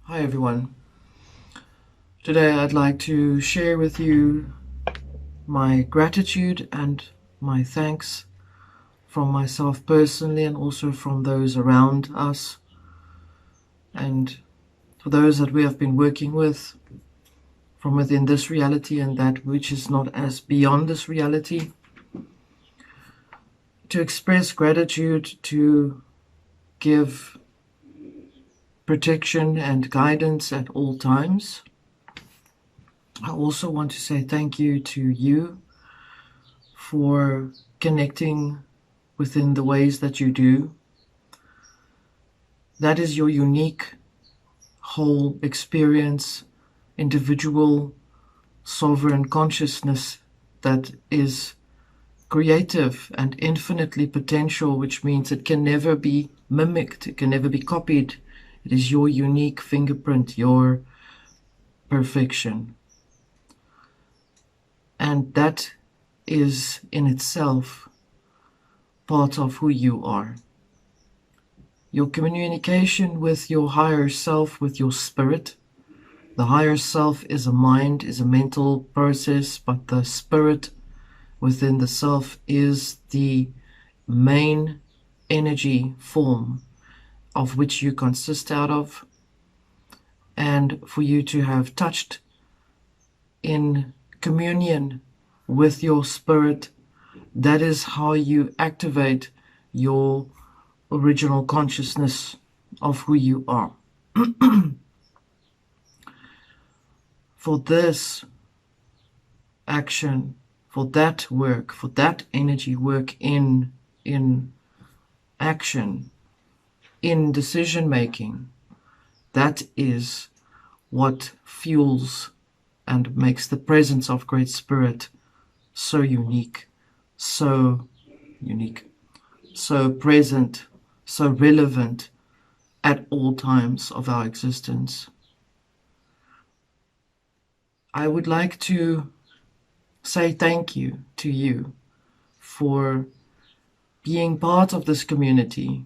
Hi everyone. Today I'd like to share with you my gratitude and my thanks from myself personally and also from those around us and for those that we have been working with from within this reality and that which is not as beyond this reality. To express gratitude, to give protection and guidance at all times. I also want to say thank you to you for connecting within the ways that you do. That is your unique whole experience, individual, sovereign consciousness that is creative and infinitely potential, which means it can never be mimicked, it can never be copied. It is your unique fingerprint, your perfection. And that is in itself part of who you are. Your communication with your higher self, with your spirit. The higher self is a mind, is a mental process, but the spirit within the self is the main energy form of which you consist out of. And for you to have touched in communion with your spirit, that is how you activate your original consciousness of who you are. For this action, for that work, for that energy work in action, in decision making, that is what fuels and makes the presence of Great Spirit so unique, so present, so relevant at all times of our existence. I would like to say thank you to you for being part of this community.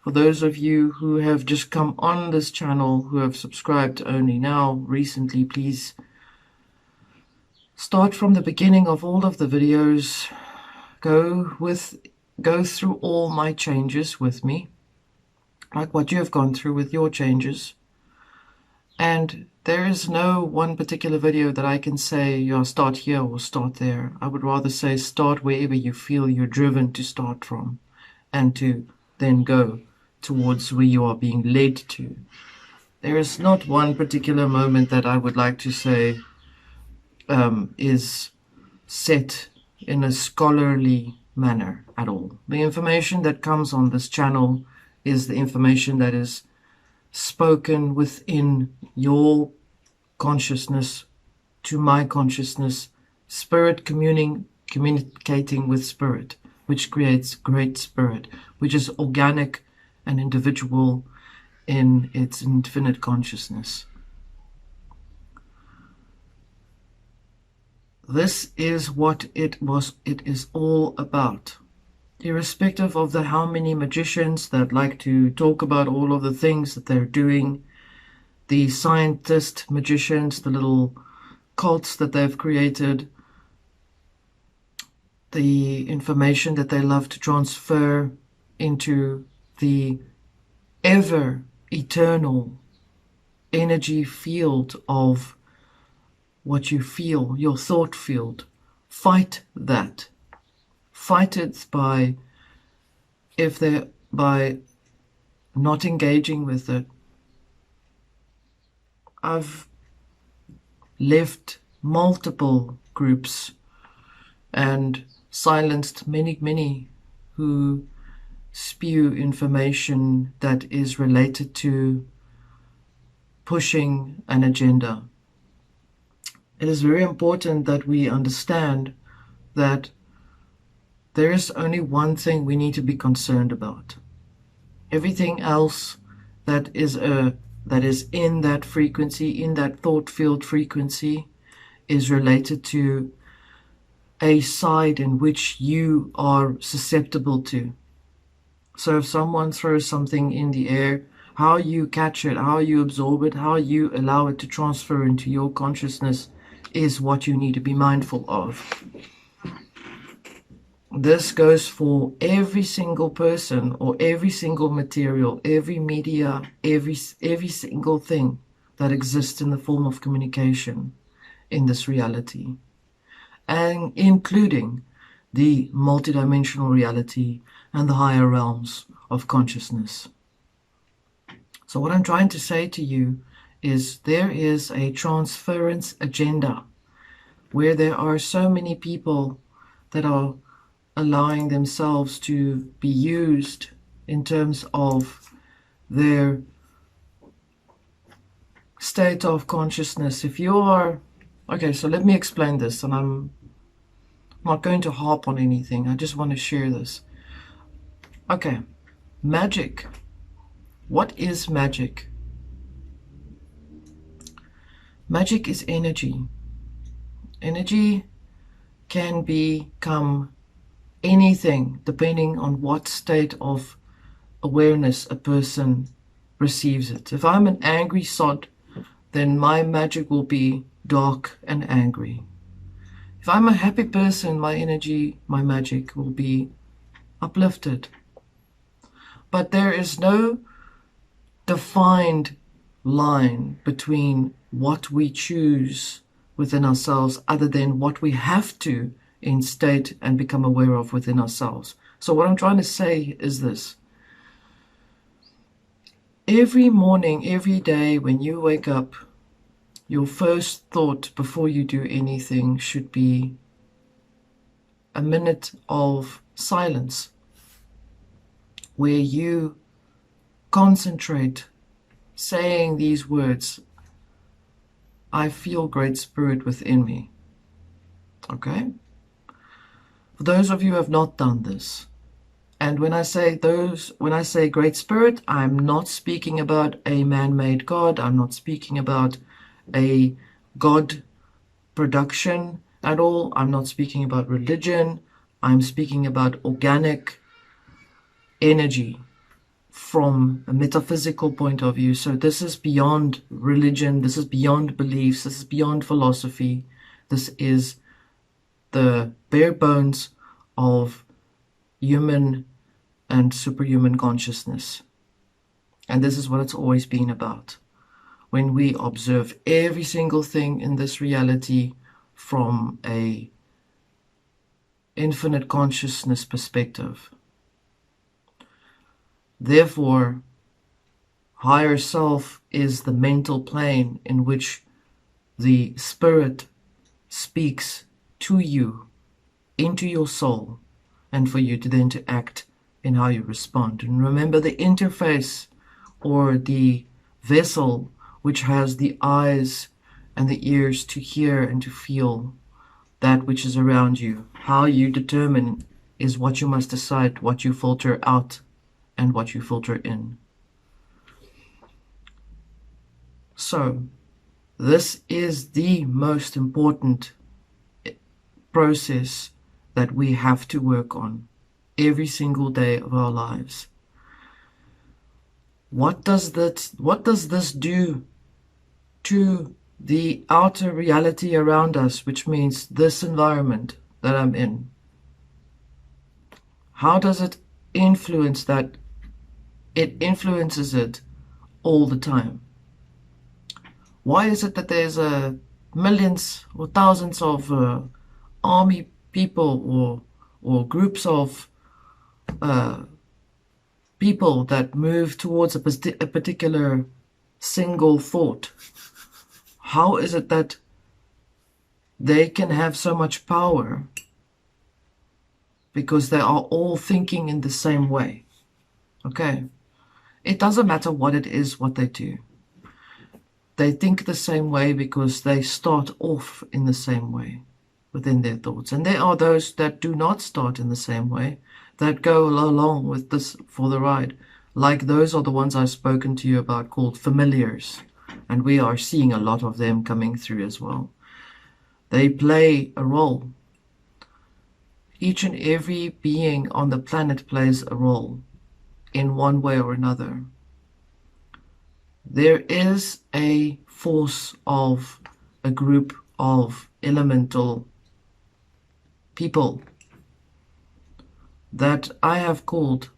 For those of you who have just come on this channel, who have subscribed only now, recently, please start from the beginning of all of the videos. Go through all my changes with me, like what you have gone through with your changes. And there is no one particular video that I can say, yeah, start here or start there. I would rather say start wherever you feel you're driven to start from and to then go towards where you are being led to. There is not one particular moment that I would like to say is set in a scholarly manner at all. The information that comes on this channel is the information that is spoken within your consciousness to my consciousness, spirit communicating with spirit, which creates Great Spirit, which is organic and individual in its infinite consciousness. This is what it is all about. Irrespective of how many magicians that like to talk about all of the things that they're doing, the scientist magicians, the little cults that they've created, the information that they love to transfer into the ever eternal energy field of what you feel, your thought field. Fight that. Fight it by not engaging with it. I've left multiple groups and silenced many who spew information that is related to pushing an agenda. It is very important that we understand that there is only one thing we need to be concerned about. Everything else that is in that frequency, in that thought field frequency, is related to a side in which you are susceptible to. So if someone throws something in the air, How you catch it, how you absorb it, how you allow it to transfer into your consciousness is what you need to be mindful of. This goes for every single person or every single material, every media, every single thing that exists in the form of communication in this reality, and including the multidimensional reality and the higher realms of consciousness. So what I'm trying to say to you is there is a transference agenda where there are so many people that are allowing themselves to be used in terms of their state of consciousness. If you are, okay, so let me explain this, and I'm not going to harp on anything. I just want to share this. Okay, magic. What is magic? Magic is energy. Energy can become anything depending on what state of awareness a person receives it. If I'm an angry sod, then my magic will be dark and angry. If I'm a happy person, my energy, my magic will be uplifted. But there is no defined line between what we choose within ourselves other than what we have to instate and become aware of within ourselves. So what I'm trying to say is this. Every morning, every day when you wake up, your first thought before you do anything should be a minute of silence where you concentrate saying these words, I feel great spirit within me. Okay? For those of you who have not done this, and when I say great spirit, I'm not speaking about a man-made God. I'm not speaking about a God production at all. I'm not speaking about religion. I'm speaking about organic energy from a metaphysical point of view. So this is beyond religion. This is beyond beliefs. This is beyond philosophy. This is the bare bones of human and superhuman consciousness. And this is what it's always been about. When we observe every single thing in this reality from a infinite consciousness perspective. Therefore, higher self is the mental plane in which the spirit speaks to you, into your soul, and for you to then to act in how you respond. And remember, the interface or the vessel which has the eyes and the ears to hear and to feel that which is around you. How you determine is what you must decide, what you filter out and what you filter in. So, this is the most important process that we have to work on every single day of our lives. What does this do to the outer reality around us, which means this environment that I'm in? How does it influence that? It influences it all the time. Why is it that there's millions or thousands of army people or groups of people that move towards a particular single thought? How is it that they can have so much power? Because they are all thinking in the same way. Okay? It doesn't matter what it is, what they do. They think the same way because they start off in the same way within their thoughts. And there are those that do not start in the same way, that go along with this for the ride. Like those are the ones I've spoken to you about called familiars. And we are seeing a lot of them coming through as well. They play a role. Each and every being on the planet plays a role in one way or another. There is a force of a group of elemental people that I have called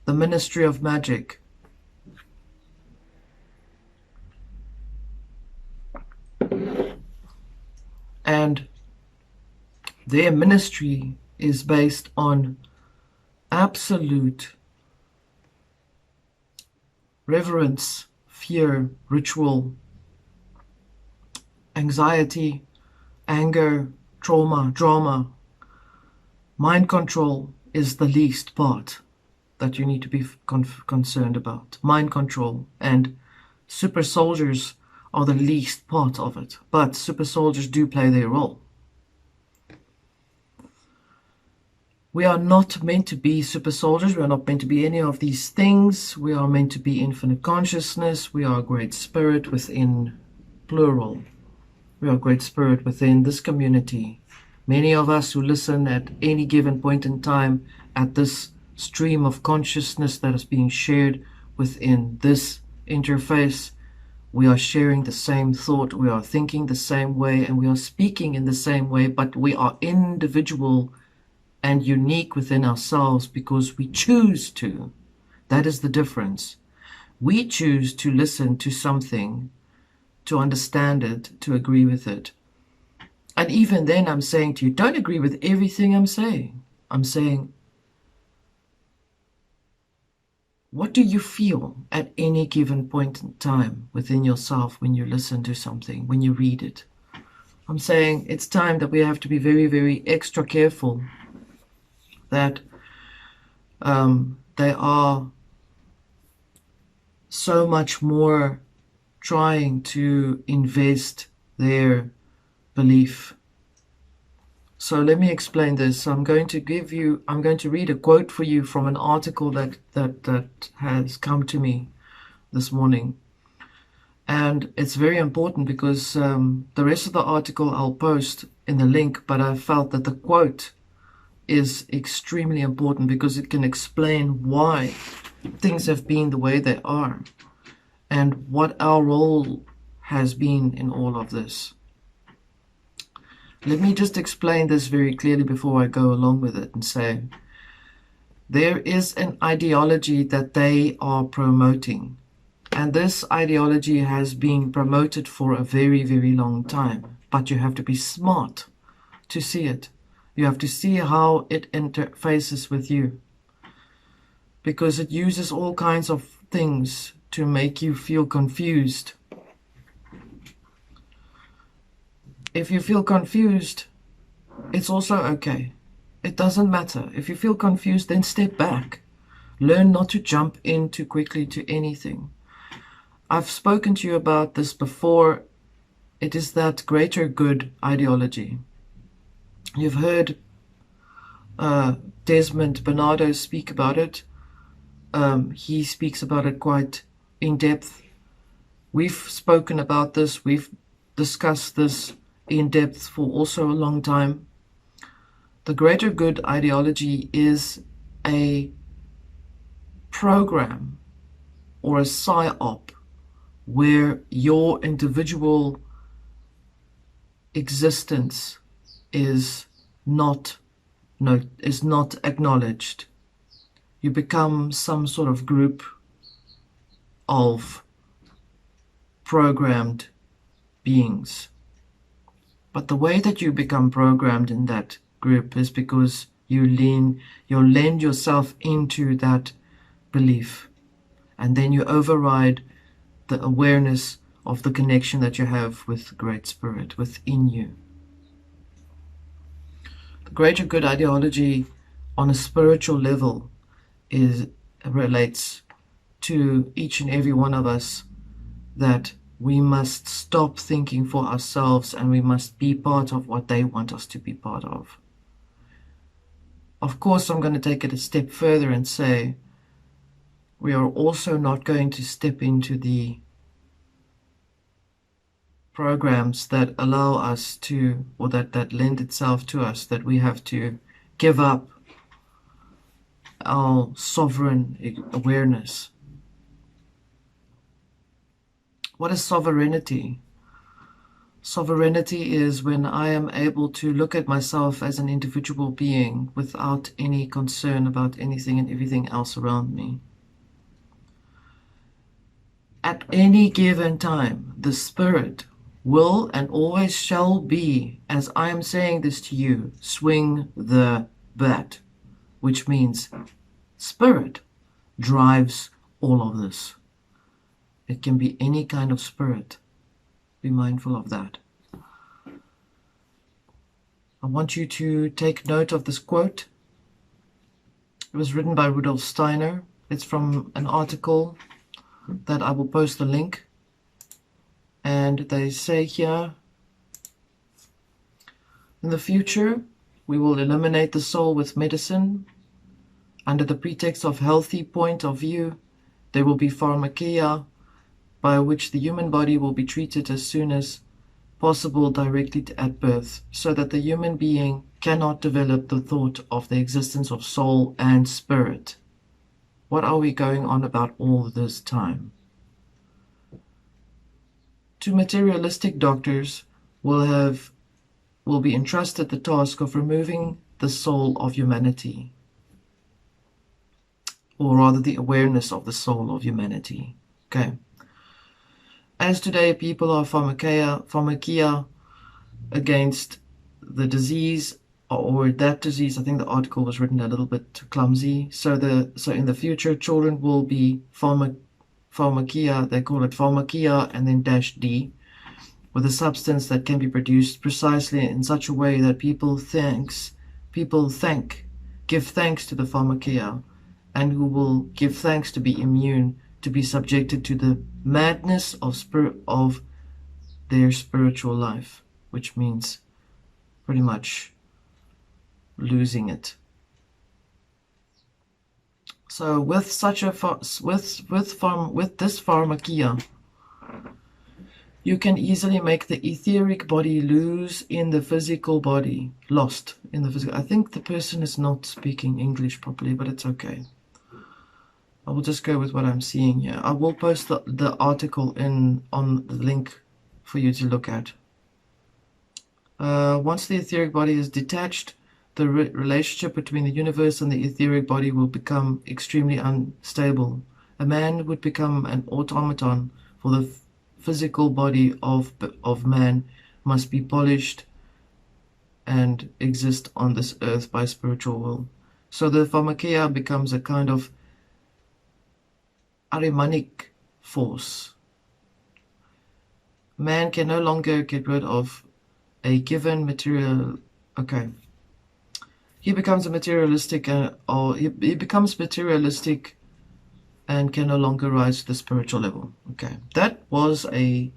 the Ministry of Magic. And their ministry is based on absolute reverence, fear, ritual, anxiety, anger, trauma, drama. Mind control is the least part that you need to be concerned about. Mind control, and super soldiers are the least part of it. But super soldiers do play their role. We are not meant to be super soldiers. We are not meant to be any of these things. We are meant to be infinite consciousness. We are great spirit within plural. We are great spirit within this community. Many of us who listen at any given point in time at this stream of consciousness that is being shared within this interface, we are sharing the same thought, we are thinking the same way, and we are speaking in the same way, but we are individual and unique within ourselves because we choose to. That is the difference. We choose to listen to something, to understand it, to agree with it. And even then I'm saying to you, don't agree with everything I'm saying. I'm saying, what do you feel at any given point in time within yourself when you listen to something, when you read it? I'm saying it's time that we have to be very, very extra careful that they are so much more trying to invest their belief. So let me explain this. I'm going to read a quote for you from an article that has come to me this morning. And it's very important because the rest of the article I'll post in the link, but I felt that the quote is extremely important because it can explain why things have been the way they are and what our role has been in all of this. Let me just explain this very clearly before I go along with it and say, there is an ideology that they are promoting, and this ideology has been promoted for a very, very long time, but you have to be smart to see it. You have to see how it interfaces with you, because it uses all kinds of things to make you feel confused. If you feel confused, it's also okay. It doesn't matter. If you feel confused, then step back. Learn not to jump in too quickly to anything. I've spoken to you about this before. It is that greater good ideology. You've heard Desmond Bernardo speak about it. He speaks about it quite in depth. We've spoken about this. We've discussed this in depth for also a long time. The greater good ideology is a program or a psyop where your individual existence is not acknowledged. You become some sort of group of programmed beings. But the way that you become programmed in that group is because you lend yourself into that belief, and then you override the awareness of the connection that you have with Great Spirit within you. The greater good ideology on a spiritual level relates to each and every one of us, that we must stop thinking for ourselves and we must be part of what they want us to be part of. Of course, I'm going to take it a step further and say we are also not going to step into the programs that allow us to, or that lend itself to us, that we have to give up our sovereign awareness. What is sovereignty? Sovereignty is when I am able to look at myself as an individual being without any concern about anything and everything else around me. At any given time, the Spirit will and always shall be, as I am saying this to you, swing the bat, which means Spirit drives all of this. It can be any kind of spirit. Be mindful of that. I want you to take note of this quote. It was written by Rudolf Steiner. It's from an article that I will post the link. And they say here, in the future, we will eliminate the soul with medicine. Under the pretext of healthy point of view, there will be pharmakeia by which the human body will be treated as soon as possible directly at birth, so that the human being cannot develop the thought of the existence of soul and spirit. What are we going on about all this time? To materialistic doctors will be entrusted the task of removing the soul of humanity, or rather the awareness of the soul of humanity. Okay. As today people are pharmakeia against the disease or that disease. I think the article was written a little bit clumsy. So in the future, children will be pharmakeia. They call it pharmakeia and then -D, with a substance that can be produced precisely in such a way that give thanks to the pharmakeia, and who will give thanks to be immune, to be subjected to the madness of their spiritual life, which means pretty much losing it. So with this pharmakeia, you can easily make the etheric body lose in the physical body, lost in the physical. I think the person is not speaking English properly, but it's okay. I will just go with what I'm seeing here. I will post the article on the link for you to look at. Once the etheric body is detached, the relationship between the universe and the etheric body will become extremely unstable. A man would become an automaton, for the physical body of man must be polished and exist on this earth by spiritual will. So the pharmakeia becomes a kind of Ahrimanic force. Man can no longer get rid of a given material. Okay. He becomes a materialistic, he becomes materialistic and can no longer rise to the spiritual level. Okay. That was a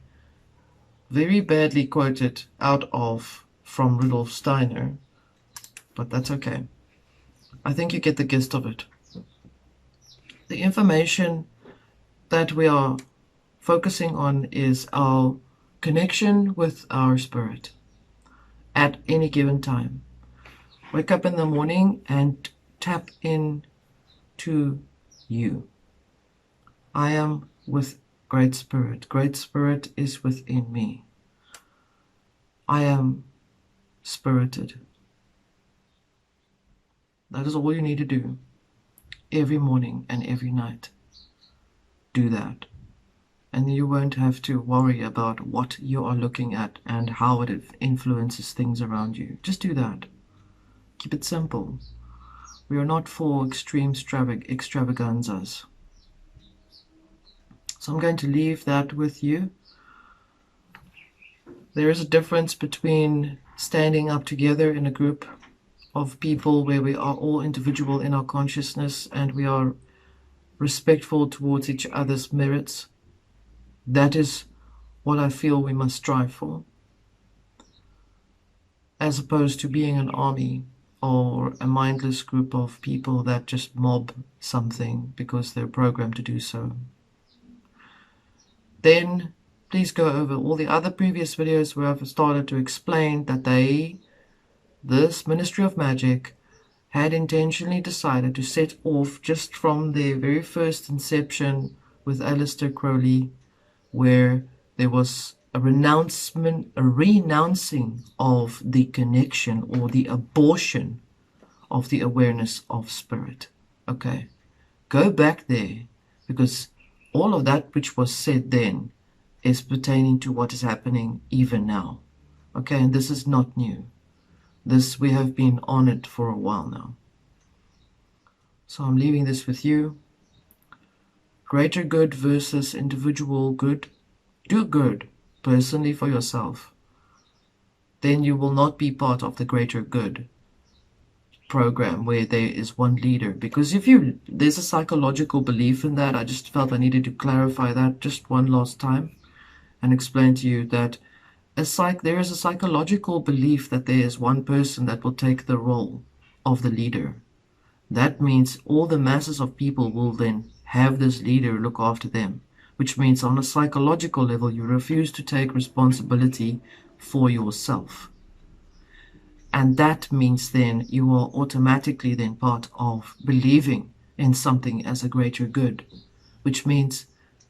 very badly quoted from Rudolf Steiner, but that's okay. I think you get the gist of it. The information that we are focusing on is our connection with our spirit at any given time. Wake up in the morning and tap in to you. I am with Great Spirit. Great Spirit is within me. I am spirited. That is all you need to do every morning and every night. Do that, and you won't have to worry about what you are looking at and how it influences things around you. Just do that. Keep it simple. We are not for extreme extravaganzas. So I'm going to leave that with you. There is a difference between standing up together in a group of people where we are all individual in our consciousness and we are respectful towards each other's merits. That is what I feel we must strive for, as opposed to being an army or a mindless group of people that just mob something because they're programmed to do so. Then please go over all the other previous videos where I've started to explain that this Ministry of Magic had intentionally decided to set off just from their very first inception with Aleister Crowley, where there was a renouncing of the connection or the abortion of the awareness of spirit. Okay, go back there, because all of that which was said then is pertaining to what is happening even now. Okay, and this is not new. This, we have been on it for a while now. So I'm leaving this with you. Greater good versus individual good. Do good personally for yourself. Then you will not be part of the greater good program where there is one leader. Because there's a psychological belief in that. I just felt I needed to clarify that just one last time and explain to you that there is a psychological belief that there is one person that will take the role of the leader. That means all the masses of people will then have this leader look after them, which means on a psychological level you refuse to take responsibility for yourself. And that means then you are automatically then part of believing in something as a greater good, which means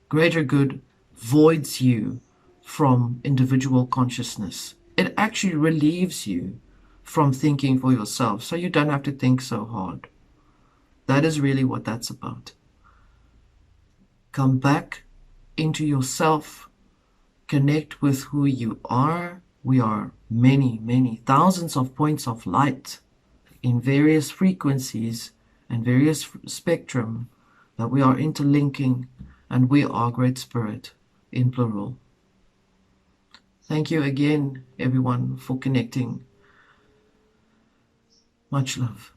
greater good voids you from individual consciousness. It actually relieves you from thinking for yourself, so you don't have to think so hard. That is really what that's about. Come back into yourself, connect with who you are. We are many, many thousands of points of light in various frequencies and various spectrum that we are interlinking, and we are Great Spirit in plural. Thank you again, everyone, for connecting. Much love.